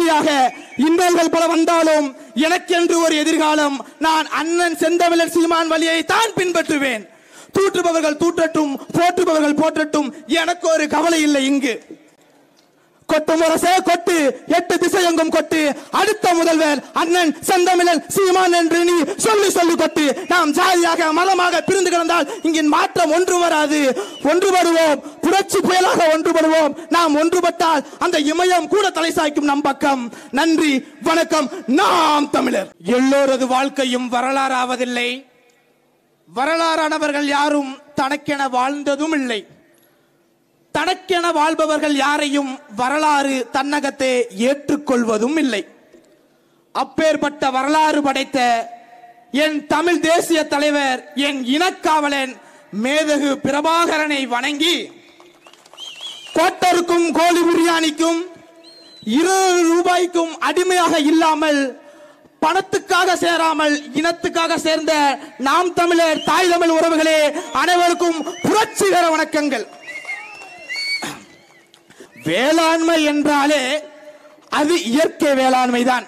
எதிரியாக இன்னல்கள் பல வந்தாலும் எனக்கென்று ஒரு எதிர்காலம். நான் அண்ணன் செந்தமிழன் சீமான் வழியை தான் பின்பற்றுவேன். தூற்றுபவர்கள் தூற்றட்டும், போற்றுபவர்கள் போற்றட்டும், எனக்கு ஒரு கவலை இல்லை. இங்கு கொட்டும் முரசே கொட்டு, 8 திசையெங்கும் கொட்டு, அடுத்த முதல்வர் அண்ணன் செந்தமிழன் சீமான் என்று நீ சொல்லி சொல்லி கொட்டு. நாம் ஜாதியாக மதமாக பிரிந்து கிடந்தால் இங்கே மாற்றம் ஒன்று வராது. ஒன்றுபடுவோம், புரட்சி புயலாக ஒன்றுபடுவோம். நாம் ஒன்றுபட்டால் அந்த இமயம் கூட தலை சாய்க்கும் நம் பக்கம். நன்றி, வணக்கம். நாம் தமிழர். எல்லோரது வாழ்க்கையும் வரலாறு ஆவதில்லை. வரலாறானவர்கள் யாரும் தனக்கென வாழ்ந்ததும் இல்லை. தனக்கென வாழ்பவர்கள் யாரையும் வரலாறு தன்னகத்தை ஏற்றுக்கொள்வதும் இல்லை. அப்பேற்பட்ட வரலாறு படைத்த என் தமிழ் தேசிய தலைவர், என் இனக்காவலன் மேதகு பிரபாகரனை வணங்கி, கோட்டருக்கும் கோழி பிரியாணிக்கும் 20 ரூபாய்க்கும் அடிமையாக இல்லாமல், பணத்துக்காக சேராமல் இனத்துக்காக சேர்ந்த நாம் தமிழர் தாய் தமிழ் உறவுகளே, அனைவருக்கும் புரட்சிகர வணக்கங்கள். வேளாண்மை என்றாலே அது இயற்கை வேளாண்மை தான்.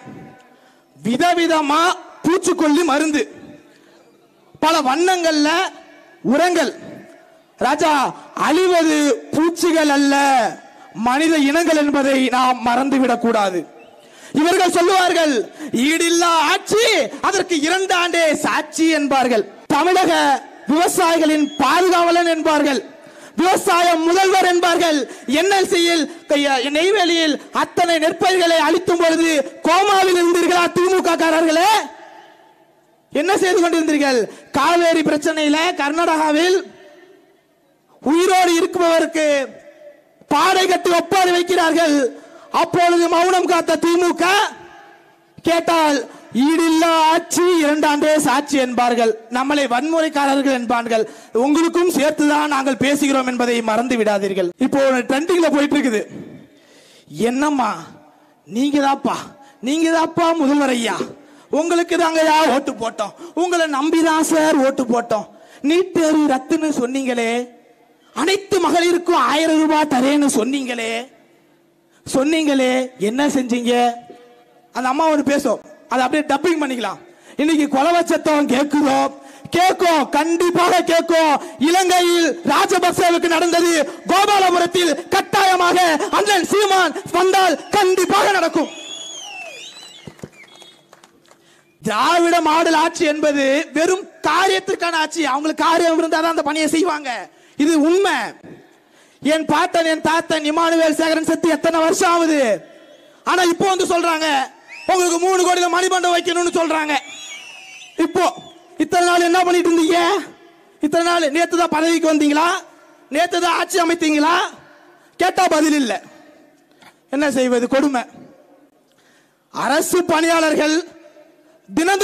விதவிதமா பூச்சிக்கொல்லி மருந்து, பல வண்ணங்கள்ல உரங்கள். ராஜா, அழிவது பூச்சிகள் அல்ல, மனித இனங்கள் என்பதை நாம் மறந்துவிடக் கூடாது. இவர்கள் சொல்லுவார்கள், ஈடில்லா ஆட்சி அதற்கு 2 ஆண்டே சாட்சி என்பார்கள். தமிழக விவசாயிகளின் பாதுகாவலன் என்பார்கள், விவசாய முதல்வர் என்பார்கள். என்எல்சியில் நெய்வேலியில் அத்தனை நெற்பயிர்களை அளித்தும் பொழுது கோமாவில் இருந்தீர்களா திமுக காரர்களே? என்ன செய்து கொண்டிருந்தீர்கள்? காவேரி பிரச்சனையில கர்நாடகாவில் உயிரோடு இருக்குபவருக்கு பாடை கட்டி ஒப்பாரி வைக்கிறார்கள். அப்பொழுது மௌனம் காத்த திமுக கேட்டால் ஈடில்லா ஆட்சி 2 ஆண்டே சாட்சி என்பார்கள். நம்மளை வன்முறைக்காரர்கள் என்பார்கள். உங்களுக்கும் சேர்த்துதான் நாங்கள் பேசுகிறோம் என்பதை மறந்து விடாதீர்கள். இப்போ ட்ரெண்டிங்ல போயிட்டு இருக்குது. என்னம்மா நீங்க தாப்பா முதல்வர் ஐயா, உங்களுக்கு தாங்கயா ஓட்டு போட்டோம், உங்களை நம்பிதான் சார் ஓட்டு போட்டோம். நீட் தேர்வு ரத்துன்னு சொன்னீங்களே, அனைத்து மகளிருக்கும் 1000 ரூபாய் தரேன்னு சொன்னீங்களே, என்ன செஞ்சீங்க? அந்த அம்மா ஒன்று பேசும், அதை அப்படியே டப்பிங் பண்ணிக்கலாம். இன்னைக்கு கொலவ சத்தம் கேட்கும், கண்டிப்பாக கேட்கும். இலங்கையில் ராஜபக்சேவுக்கு நடந்தது கோபாலபுரத்தில் கட்டாயமாக அண்ணன் சீமான் வந்தால் கண்டிப்பாக நடக்கும். திராவிட மாடல் ஆட்சி என்பது வெறும் காரியத்திற்கான ஆட்சி. அவங்களுக்கு காரியம் இருந்தாதான் அந்த பணியை செய்வாங்க. இது உண்மை. என் பாட்டன் என் தாத்தன் இமானுவேல் சேகரன் செத்து எத்தனை வருஷம் ஆகுது. ஆனா இப்போ வந்து சொல்றாங்க உங்களுக்கு 3 கோடியில மணிமண்டபம் வைக்கணும்னு சொல்றாங்க. இப்போ இத்தனை நாள் என்ன பண்ணிட்டு இருந்தீங்க? இத்தனை நாள் நேத்து தான் பதவிக்கு வந்தீங்களா? நேத்து தான் ஆட்சி அமைத்தீங்களா? கேட்டா பதில் இல்ல. என்ன செய்வது? கொடுமை. அரசு பணியாளர்கள் தினம்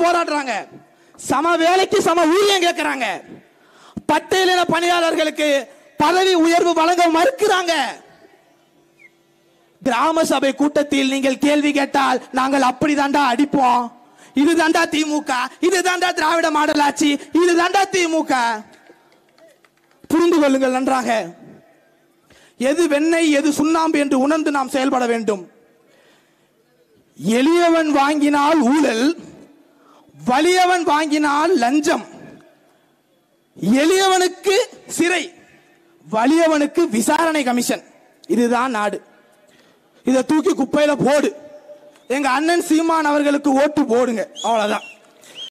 போராடுறாங்க. சம வேலைக்கு சம ஊதியம் கேட்கிறாங்க. பட்டியலின பணியாளர்களுக்கு பதவி உயர்வு வழங்க மறுக்கிறாங்க. கிராம சபை கூட்டத்தில் நீங்கள் கேள்வி கேட்டால் நாங்கள் அப்படி தாண்டா அடிப்போம், இது தாண்டா திமுக, இது தாண்டா திராவிட மாடல் ஆட்சி, இது தாண்டா திமுக. புரிந்து கொள்ளுங்கள் நன்றாக. எது வெண்ணெய் எது சுண்ணாம்பு என்று உணர்ந்து நாம் செயல்பட வேண்டும். எளியவன் வாங்கினால் ஊழல், வலியவன் வாங்கினால் லஞ்சம். எளியவனுக்கு சிறை, வலியவனுக்கு விசாரணை கமிஷன். இதுதான் நாடு. இதை தூக்கி குப்பையில போடு. எங்க அண்ணன் சீமான் அவர்களுக்கு ஓட்டு போடுங்க, அவ்வளவுதான்.